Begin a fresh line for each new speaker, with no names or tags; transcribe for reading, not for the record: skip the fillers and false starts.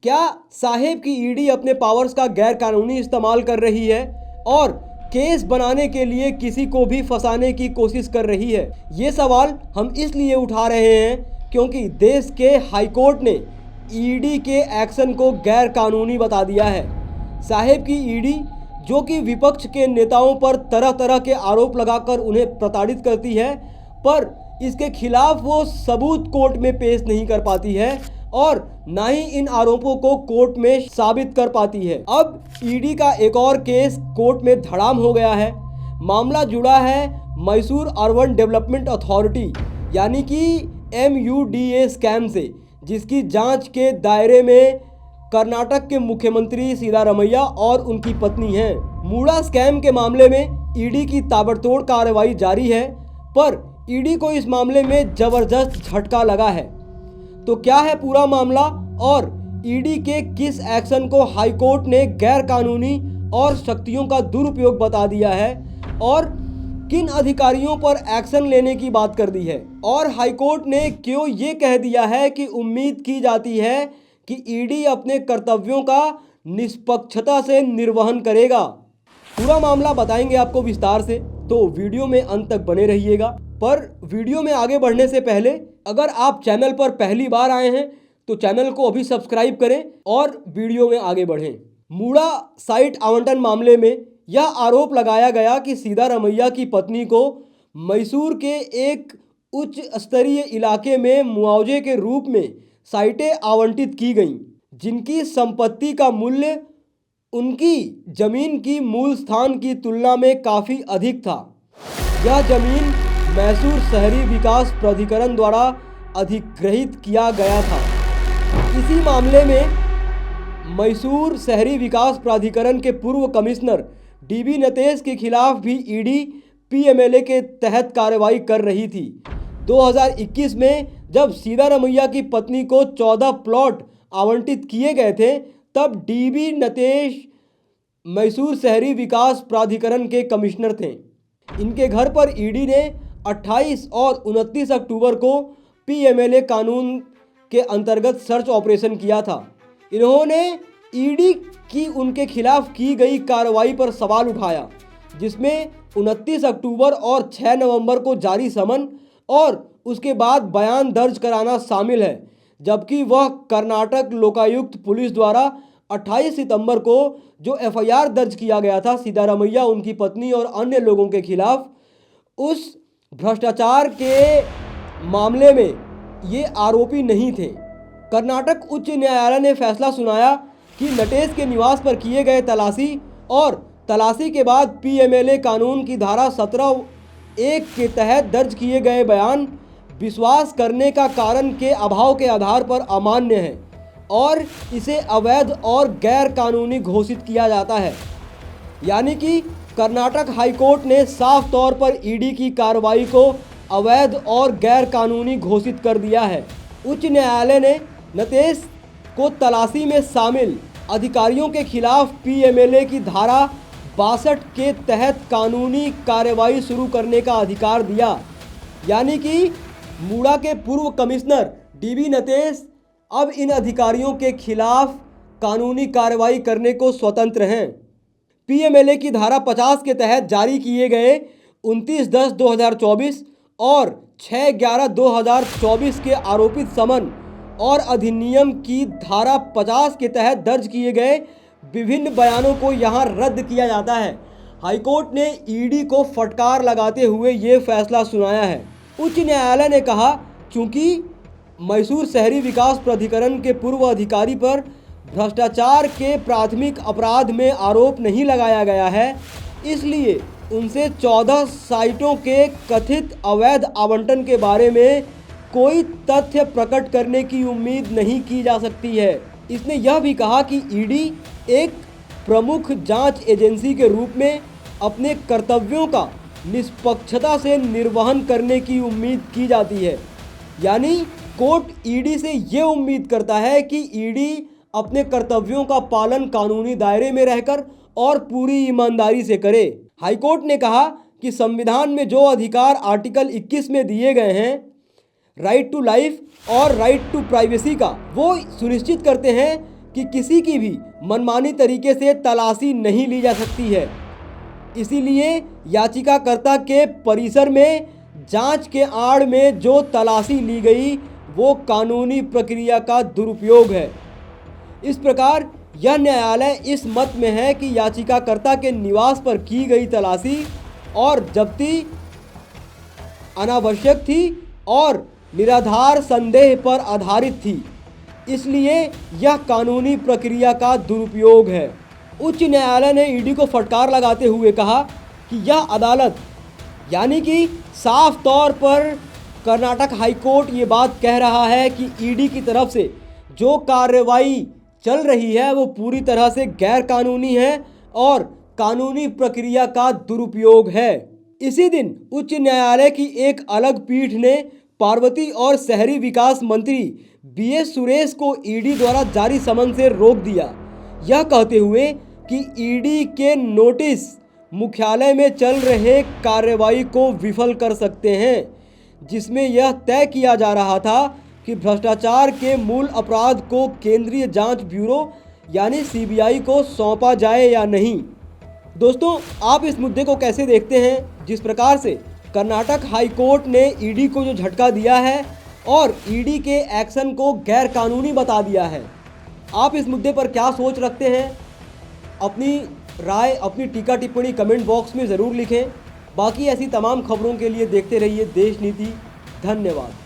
क्या साहेब की ईडी अपने पावर्स का गैर कानूनी इस्तेमाल कर रही है और केस बनाने के लिए किसी को भी फंसाने की कोशिश कर रही है? ये सवाल हम इसलिए उठा रहे हैं क्योंकि देश के हाईकोर्ट ने ईडी के एक्शन को गैर कानूनी बता दिया है। साहेब की ईडी, जो कि विपक्ष के नेताओं पर तरह तरह के आरोप लगाकर उन्हें प्रताड़ित करती है, पर इसके खिलाफ वो सबूत कोर्ट में पेश नहीं कर पाती है और ना ही इन आरोपों को कोर्ट में साबित कर पाती है। अब ईडी का एक और केस कोर्ट में धड़ाम हो गया है। मामला जुड़ा है मैसूर अर्बन डेवलपमेंट अथॉरिटी यानी कि MUDA स्कैम से, जिसकी जांच के दायरे में कर्नाटक के मुख्यमंत्री सिद्धारमैया और उनकी पत्नी हैं। मूड़ा स्कैम के मामले में ईडी की ताबड़तोड़ कार्रवाई जारी है, पर ईडी को इस मामले में जबरदस्त झटका लगा है। तो क्या है पूरा मामला और ईडी के किस एक्शन को हाईकोर्ट ने गैर कानूनी और शक्तियों का दुरुपयोग बता दिया है और किन अधिकारियों पर एक्शन लेने की बात कर दी है, और हाईकोर्ट ने क्यों ये कह दिया है कि उम्मीद की जाती है कि ईडी अपने कर्तव्यों का निष्पक्षता से निर्वहन करेगा। पूरा मामला बताएंगे आपको विस्तार से, तो वीडियो में अंत तक बने रहिएगा। पर वीडियो में आगे बढ़ने से पहले अगर आप चैनल पर पहली बार आए हैं तो चैनल को अभी सब्सक्राइब करें और वीडियो में आगे बढ़ें। मूड़ा साइट आवंटन मामले में यह आरोप लगाया गया कि सिद्धारमैया की पत्नी को मैसूर के एक उच्च स्तरीय इलाके में मुआवजे के रूप में साइटें आवंटित की गईं, जिनकी संपत्ति का मूल्य उनकी जमीन की मूल स्थान की तुलना में काफ़ी अधिक था। यह जमीन मैसूर शहरी विकास प्राधिकरण द्वारा अधिग्रहित किया गया था। इसी मामले में मैसूर शहरी विकास प्राधिकरण के पूर्व कमिश्नर DB नतेश के खिलाफ भी ईडी PMLA के तहत कार्रवाई कर रही थी। 2021 में जब सिद्धारमैया की पत्नी को 14 प्लॉट आवंटित किए गए थे, तब DB नतेश मैसूर शहरी विकास प्राधिकरण के कमिश्नर थे। इनके घर पर ईडी ने 28 और 29 अक्टूबर को PMLA कानून के अंतर्गत सर्च ऑपरेशन किया था। इन्होंने ईडी की उनके खिलाफ की गई कार्रवाई पर सवाल उठाया, जिसमें 29 अक्टूबर और 6 नवंबर को जारी समन और उसके बाद बयान दर्ज कराना शामिल है, जबकि वह कर्नाटक लोकायुक्त पुलिस द्वारा 28 सितंबर को जो FIR दर्ज किया गया था सिद्धारमैया, उनकी पत्नी और अन्य लोगों के खिलाफ, उस भ्रष्टाचार के मामले में ये आरोपी नहीं थे। कर्नाटक उच्च न्यायालय ने फैसला सुनाया कि नटेश के निवास पर किए गए तलाशी और तलाशी के बाद PMLA कानून की धारा 17(1) के तहत दर्ज किए गए बयान विश्वास करने का कारण के अभाव के आधार पर अमान्य है और इसे अवैध और गैर कानूनी घोषित किया जाता है। यानी कि कर्नाटक हाईकोर्ट ने साफ तौर पर ईडी की कार्रवाई को अवैध और गैर कानूनी घोषित कर दिया है। उच्च न्यायालय ने नतेश को तलाशी में शामिल अधिकारियों के खिलाफ PMLA की धारा 62 के तहत कानूनी कार्रवाई शुरू करने का अधिकार दिया। यानी कि मूड़ा के पूर्व कमिश्नर DB नतेश अब इन अधिकारियों के खिलाफ कानूनी कार्रवाई करने को स्वतंत्र हैं। PMLA की धारा 50 के तहत जारी किए गए 29/10/2024 और 6/11/2024 के आरोपित समन और अधिनियम की धारा 50 के तहत दर्ज किए गए विभिन्न बयानों को यहां रद्द किया जाता है। हाईकोर्ट ने ईडी को फटकार लगाते हुए ये फैसला सुनाया है। उच्च न्यायालय ने कहा, चूंकि मैसूर शहरी विकास प्राधिकरण के पूर्व अधिकारी पर भ्रष्टाचार के प्राथमिक अपराध में आरोप नहीं लगाया गया है, इसलिए उनसे 14 साइटों के कथित अवैध आवंटन के बारे में कोई तथ्य प्रकट करने की उम्मीद नहीं की जा सकती है। इसने यह भी कहा कि ईडी एक प्रमुख जांच एजेंसी के रूप में अपने कर्तव्यों का निष्पक्षता से निर्वहन करने की उम्मीद की जाती है। यानी कोर्ट ईडी से ये उम्मीद करता है कि ईडी अपने कर्तव्यों का पालन कानूनी दायरे में रहकर और पूरी ईमानदारी से करे। हाईकोर्ट ने कहा कि संविधान में जो अधिकार आर्टिकल 21 में दिए गए हैं, राइट टू लाइफ और राइट टू प्राइवेसी का, वो सुनिश्चित करते हैं कि किसी की भी मनमानी तरीके से तलाशी नहीं ली जा सकती है। इसीलिए याचिकाकर्ता के परिसर में जांच के आड़ में जो तलाशी ली गई वो कानूनी प्रक्रिया का दुरुपयोग है। इस प्रकार यह न्यायालय इस मत में है कि याचिकाकर्ता के निवास पर की गई तलाशी और जब्ती अनावश्यक थी और निराधार संदेह पर आधारित थी, इसलिए यह कानूनी प्रक्रिया का दुरुपयोग है। उच्च न्यायालय ने ईडी को फटकार लगाते हुए कहा कि यह अदालत यानी कि साफ तौर पर कर्नाटक हाईकोर्ट ये बात कह रहा है कि ईडी की तरफ से जो कार्रवाई चल रही है वो पूरी तरह से गैर कानूनी है और कानूनी प्रक्रिया का दुरुपयोग है। इसी दिन उच्च न्यायालय की एक अलग पीठ ने पार्वती और शहरी विकास मंत्री बीएस सुरेश को ईडी द्वारा जारी समन से रोक दिया, यह कहते हुए कि ईडी के नोटिस मुख्यालय में चल रहे कार्रवाई को विफल कर सकते हैं, जिसमें यह तय किया जा रहा था कि भ्रष्टाचार के मूल अपराध को केंद्रीय जांच ब्यूरो यानी सीबीआई को सौंपा जाए या नहीं। दोस्तों, आप इस मुद्दे को कैसे देखते हैं, जिस प्रकार से कर्नाटक हाईकोर्ट ने ईडी को जो झटका दिया है और ईडी के एक्शन को गैर कानूनी बता दिया है? आप इस मुद्दे पर क्या सोच रखते हैं? अपनी राय, अपनी टीका टिप्पणी कमेंट बॉक्स में ज़रूर लिखें। बाकी ऐसी तमाम खबरों के लिए देखते रहिए देश नीति। धन्यवाद।